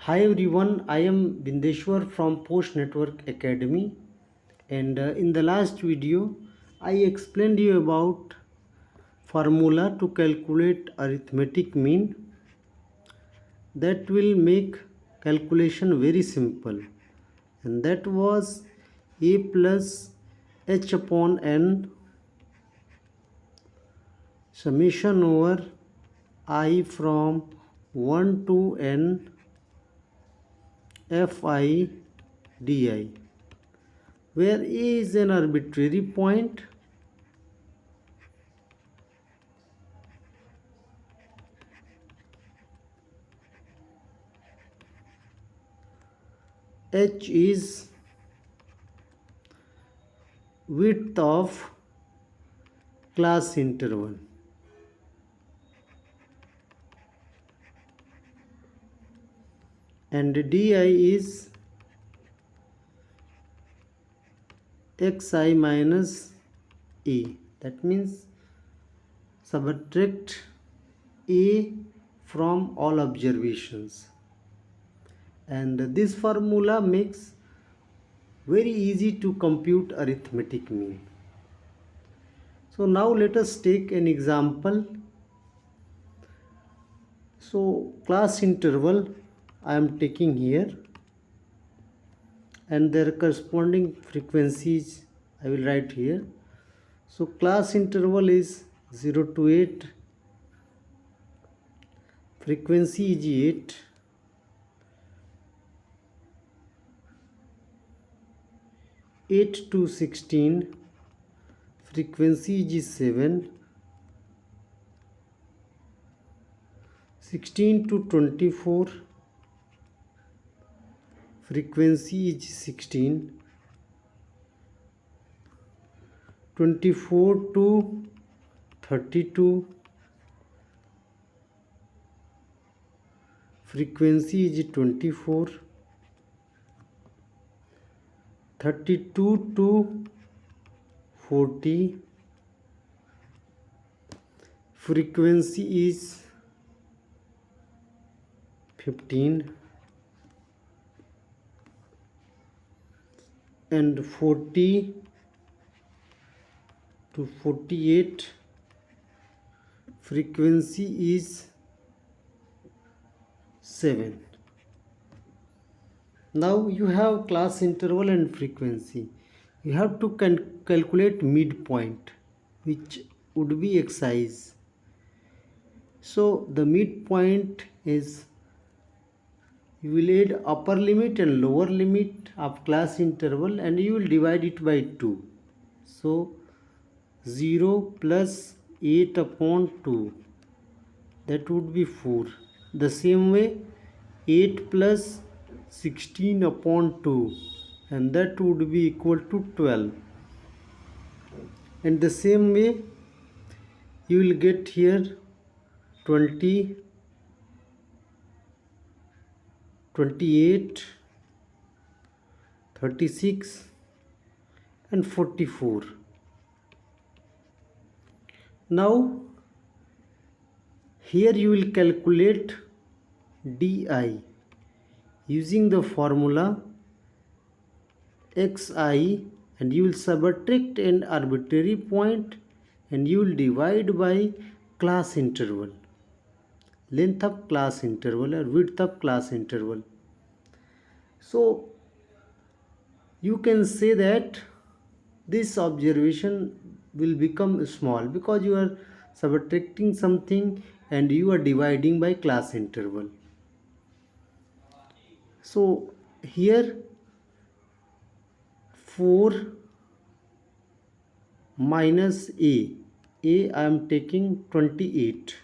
Hi everyone, I am Bindeshwar from Post Network Academy, and in the last video I explained you about formula to calculate arithmetic mean that will make calculation very simple, and that was a plus h upon n summation over I from 1 to n fi di, where a is an arbitrary point, h is width of class interval, and di is xi minus a. That means subtract a from all observations, and this formula makes very easy to compute arithmetic mean. So now let us take an example. So class interval I am taking here, and their corresponding frequencies I will write here. So class interval is 0 to 8, frequency is 8, 8 to 16, frequency is 7, 16 to 24, frequency is 16, 24 to 32, frequency is 24, 32 to 40, frequency is 15, and 40 to 48, frequency is 7. Now you have class interval and frequency. You have to calculate midpoint, which would be x's. So the midpoint is, you will add upper limit and lower limit of class interval, and you will divide it by 2. So 0 plus 8 upon 2, that would be 4. The same way 8 plus 16 upon 2, and that would be equal to 12. And the same way you will get here 20, 28, 36 and 44. Now here you will calculate di using the formula xi, and you will subtract an arbitrary point, and you will divide by class interval, length of class interval or width of class interval. So you can say that this observation will become small because you are subtracting something and you are dividing by class interval. So here 4 minus I am taking 28.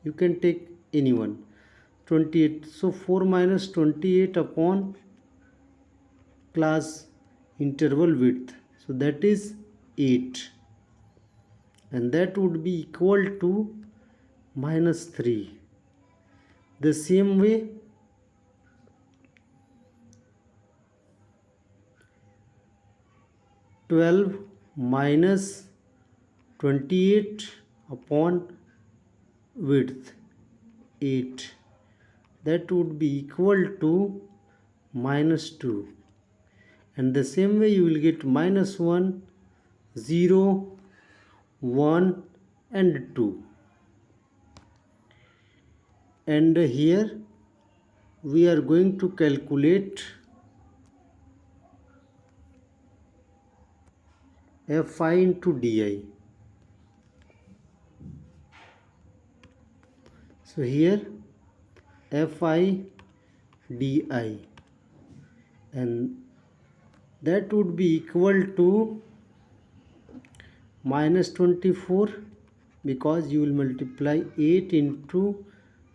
You can take anyone, 28. So 4 minus 28 upon class interval width, so that is 8, and that would be equal to minus 3. The same way 12 minus 28 upon width 8, that would be equal to minus 2, and the same way you will get minus 1, 0, 1 and 2. And here we are going to calculate fi into di. So here fi di, and that would be equal to minus 24, because you will multiply 8 into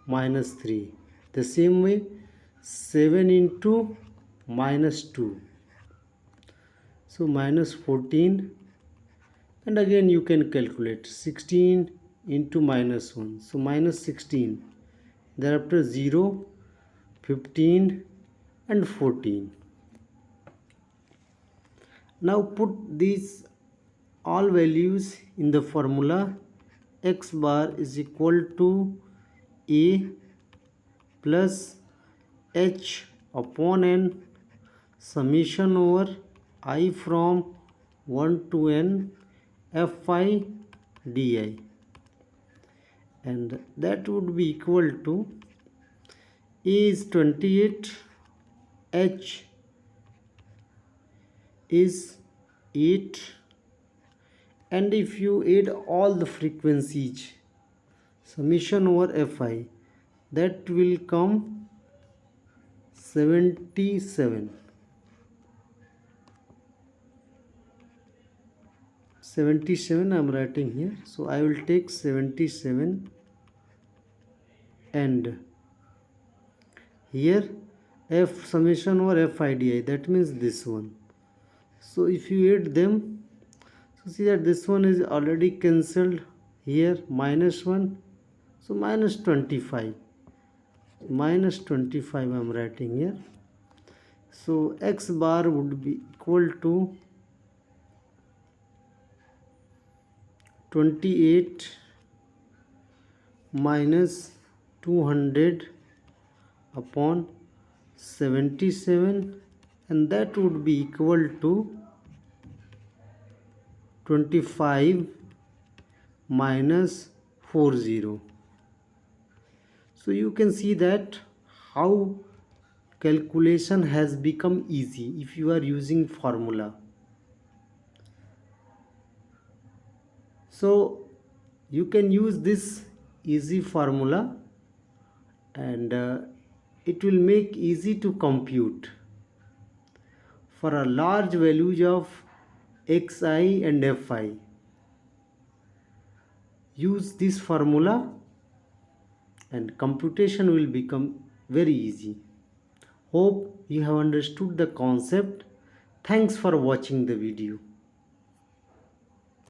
minus 3. The same way 7 into minus 2, so minus 14, and again you can calculate 16 into minus 1, so minus 16, thereafter 0, 15 and 14. Now put these all values in the formula. X bar is equal to A plus H upon N summation over I from 1 to N Fi di, and that would be equal to A is 28, H is 8, and if you add all the frequencies, summation over Fi, that will come 77. 77 I am writing here, so I will take 77, and here F summation over Fi di, that means this one. So if you add them, so see that this one is already cancelled here, minus 1, so minus 25. Minus 25 I am writing here. So X bar would be equal to 28 minus 200 upon 77, and that would be equal to 25 minus 40. So you can see that how calculation has become easy if you are using formula. So you can use this easy formula, and it will make easy to compute for a large values of xi and fi. Use this formula and computation will become very easy. Hope you have understood the concept. Thanks for watching the video.